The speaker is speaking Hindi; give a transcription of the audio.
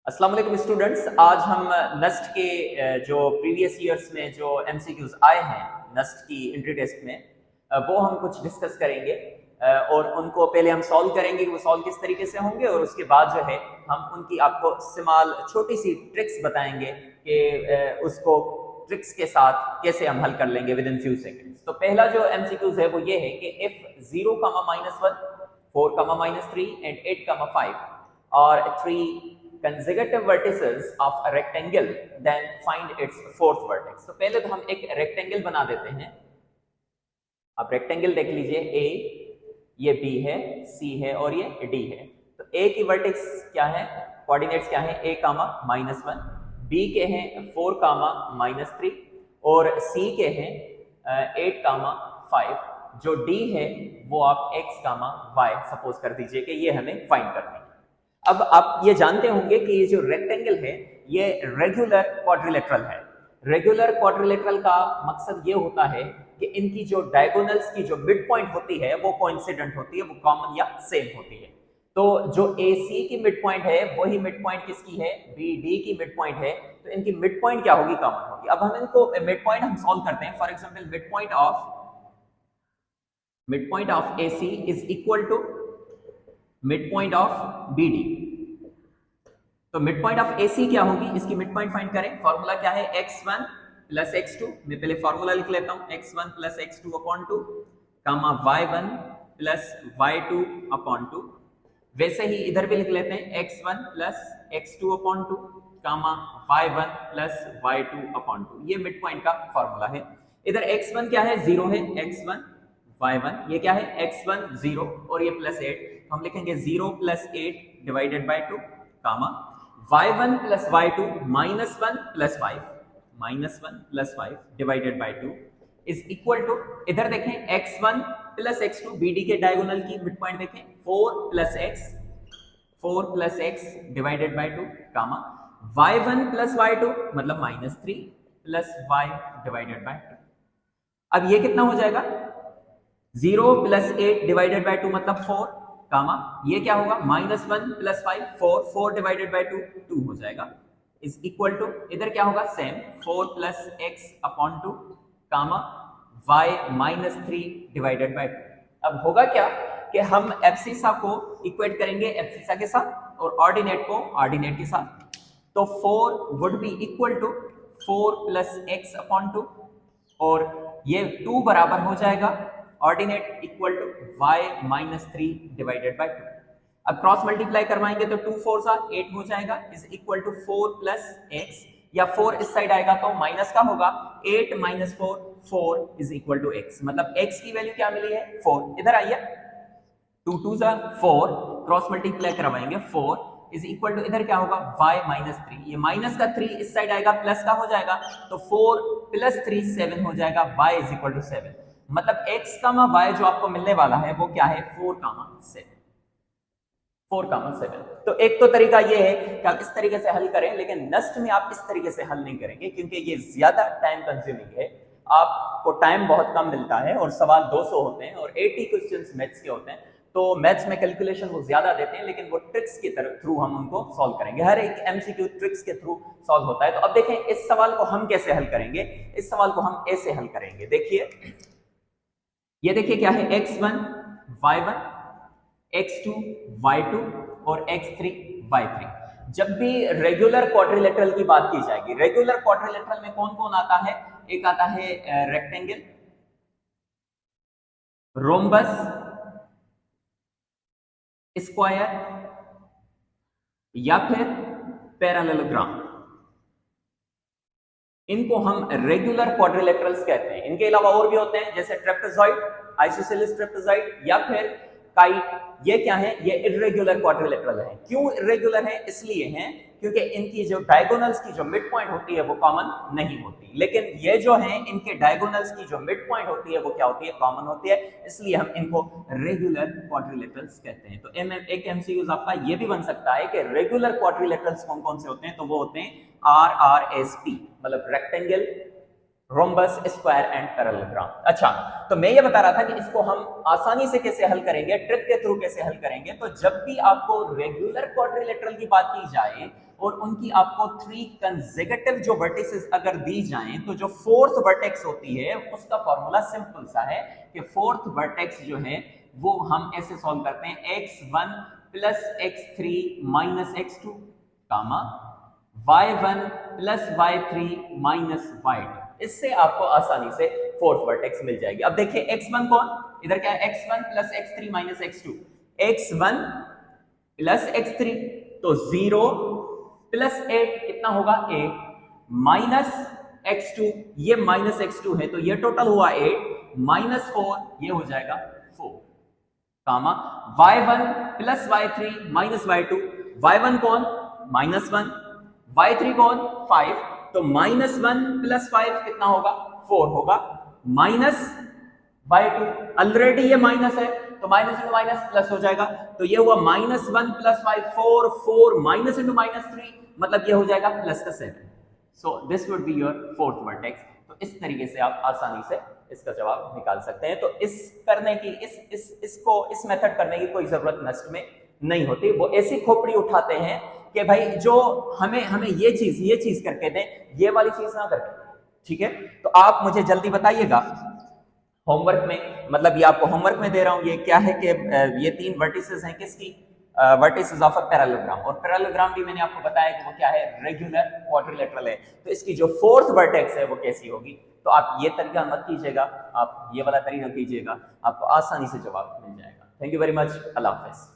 अस्सलाम वालेकुम स्टूडेंट्स। आज हम नस्ट के जो प्रीवियस ईयर्स में जो एमसीक्यूज आए हैं नस्ट की एंट्री टेस्ट में वो हम कुछ डिस्कस करेंगे और उनको पहले हम सॉल्व करेंगे कि वो सॉल्व किस तरीके से होंगे और उसके बाद जो है हम उनकी आपको इस्तेमाल छोटी सी ट्रिक्स बताएंगे कि उसको ट्रिक्स के साथ कैसे हम हल कर लेंगे विद इन फ्यू सेकेंड्स। तो पहला जो एमसीक्यूज है वो ये है कि if 0, -1, 4, -3 and 8, 5 or 3 consecutive vertices of a rectangle, then find its fourth vertex। तो पहले तो हम एक रेक्टेंगल बना देते हैं। आप रेक्टेंगल देख लीजिए, ए, ये बी है, सी है और ये डी है। तो ए की वर्टेक्स क्या है, कोऑर्डिनेट्स क्या है, a, -1, बी के हैं 4, -3 और सी के हैं 8, 5। जो डी है वो आप x, y सपोज कर दीजिए कि ये हमें फाइंड करना है। अब आप ये जानते होंगे कि ये जो रेक्टेंगल है ये रेगुलर क्वाड्रिलेटरल है। रेगुलर क्वाड्रिलेटरल का मकसद ये होता है कि इनकी जो डायगोनल्स की जो मिड पॉइंट होती है वो कोइंसिडेंट होती है, वो कॉमन या सेम होती है। तो जो AC की मिड पॉइंट है वही मिड पॉइंट किसकी है, BD की मिड पॉइंट है। तो इनकी मिड पॉइंट क्या होगी, कॉमन होगी। अब हम इनको मिड पॉइंट हम सॉल्व करते हैं। For example mid point of AC is equal to mid point of BD। तो मिड पॉइंट ऑफ AC क्या होगी, इसकी मिड पॉइंट फाइंड करें। फॉर्मूला क्या है, x1 प्लस x2। मैं पहले फॉर्मूला लिख लेता हूं, x1 plus x2 upon 2, y1 plus y2 upon 2। वैसे ही इधर भी लिख लेते हैं, x1 plus x2 upon 2, y1 plus y2 upon 2। ये मिड पॉइंट का फॉर्मूला है। इधर x1 क्या है, 0 है, x1 y1, ये क्या है x1 0 और ये प्लस 8। तो हम लिखेंगे 0 plus 8 divided by 2, y1 plus y2 -1 plus 5, -1 plus 5 divided by 2 is equal to, इधर देखें x1 प्लस x2, BD के डायगोनल की मिड पॉइंट देखें, 4 plus x divided by 2, y1 plus y2 मतलब -3 प्लस y डिवाइडेड बाय 2। अब ये कितना हो जाएगा, 0 प्लस 8 डिवाइडेड बाय 2 मतलब 4, ये क्या होगा, -1 प्लस 5, 4 डिवाइडेड बाय 2 2 हो जाएगा, इज इक्वल टू, इधर क्या होगा, same 4 plus x upon 2, y -3 divided by 2। अब होगा क्या कि हम एब्सिसा को इक्वेट करेंगे एब्सिसा के साथ और ऑर्डिनेट को ऑर्डिनेट के साथ। तो 4 would be equal to 4 plus x upon 2 और ये 2 बराबर हो जाएगा ordinate equal to y -3 divided by 2। अब क्रॉस मल्टीप्लाई करवाएंगे तो 2 4 सा 8 हो जाएगा, is equal to 4 plus x, या 4 इस साइड आएगा तो माइनस का होगा, 8 minus 4 4 is equal to x। मतलब x की वैल्यू क्या मिली है, 4। इधर आइए, 2 2 सा 4, क्रॉस मल्टीप्लाई करवाएंगे 4 इज इक्वल टू, इधर क्या होगा y -3, ये माइनस का 3 इस साइड आएगा प्लस का हो जाएगा, तो 4 प्लस 3 7 हो जाएगा, y इज इक्वल टू 7। मतलब x, y जो आपको मिलने वाला है वो क्या है, 4, 7। तो एक तो तरीका ये है कि आप इस तरीके से हल करें, लेकिन नस्ट में आप इस तरीके से हल नहीं करेंगे क्योंकि ये ज्यादा टाइम कंज्यूमिंग है। आपको टाइम बहुत कम मिलता है और सवाल 200 होते हैं और 80 क्वेश्चंस मैथ्स के होते हैं। तो मैथ्स में कैलकुलेशन वो ज्यादा देते हैं, लेकिन वो ट्रिक्स के थ्रू हम उनको सॉल्व करेंगे। हर एक एमसीक्यू ट्रिक्स के थ्रू सॉल्व होता है। तो अब देखें इस सवाल को हम कैसे हल करेंगे। इस सवाल को हम ऐसे हल करेंगे, देखिए ये देखिए क्या है, x1 y1, x2 y2 और x3 y3। जब भी रेगुलर क्वाड्रिलेटरल की बात की जाएगी, रेगुलर क्वाड्रिलेटरल में कौन कौन आता है, एक आता है रेक्टेंगल, रोम्बस, स्क्वायर या फिर पैरेललोग्राम। इनको हम रेगुलर क्वाड्रिलेटरल्स कहते हैं। इनके अलावा और भी होते हैं जैसे ट्रेपेजॉइड, आइसोसेलेस ट्रेपेजॉइड या फिर काइट। ये क्या है, ये इर्रेगुलर क्वाड्रिलेटरल है। क्यों इर्रेगुलर है, इसलिए हैं क्योंकि इनकी जो डायगोनल्स की जो मिड पॉइंट होती है वो कॉमन नहीं होती, लेकिन ये जो है इनके डायगोनल्स की जो मिड पॉइंट होती है वो क्या होती है, कॉमन होती है, इसलिए हम इनको रेगुलर क्वाड्रिलेटरल्स कहते हैं। तो एक एमसीक्यू आपका ये भी बन सकता है कि रेगुलर क्वाड्रिलेटरल्स कौन कौन से होते हैं, तो वो होते हैं RRSP, मतलब rectangle, rhombus, square and parallelogram. अच्छा, तो मैं ये बता रहा था कि इसको हम आसानी से कैसे हल करेंगे, ट्रिक के थ्रू कैसे हल करेंगे। तो जब भी आपको रेगुलर क्वाड्रिलेटरल की बात की जाए और उनकी आपको 3 कंसेक्यूटिव जो वर्टिसेस अगर दी जाएं तो जो फोर्थ वर्टेक्स होती है उसका फॉर्मूला सिंपल सा है कि फोर्थ वर्टेक्स जो है वो हम ऐसे सॉल्व करते हैं x1 plus x3 minus x2 कामा y1 plus y3 minus y2। इससे आपको आसानी से फोर्थ वर्टेक्स मिल जाएगी। अब देखिए x1 कौन, इधर क्या है x1 plus x3 minus x2, x1 plus x3 तो 0 प्लस 8 कितना होगा 8 माइनस x2, ये माइनस x2 है तो ये टोटल हुआ 8 माइनस 4 ये हो जाएगा 4 कामा y1 plus y3 minus y2, y1 कौन -1, y3 कौन 5 तो -1 प्लस 5 कितना होगा 4 होगा माइनस y2, ऑलरेडी ये माइनस है तो माइनस इंटू माइनस प्लस हो जाएगा तो ये हुआ -1 प्लस 5 4 4 माइनस इंटू -3 मतलब ये हो जाएगा प्लस का 7। So this would be your fourth vertex. तो इस तरीके से आप आसानी से इसका जवाब निकाल सकते हैं। तो इस करने की इस मेथड करने की कोई जरूरत नेस्ट में नहीं होती। वो ऐसी खोपड़ी उठाते हैं कि भाई जो हमें ये चीज करके दें, ये वाली चीज ना करके, ठीक है। तो आप मुझे जल्दी बताइएगा होमवर्क में, मतलब ये आपको होमवर्क में दे रहा हूं, ये क्या है कि ये 3 वर्टिसेस हैं किसकी, वर्टिसेस ऑफ अ पैरेललोग्राम, और पैरेललोग्राम भी मैंने आपको बताया कि वो क्या है रेगुलर क्वाड्रिलेटरल है। तो इसकी जो फोर्थ वर्टेक्स है वो कैसी होगी। तो आप ये तरीका मत कीजिएगा, आप ये वाला तरीका कीजिएगा, आपको आसानी से जवाब मिल जाएगा। Thank you very much, Allah Hafiz.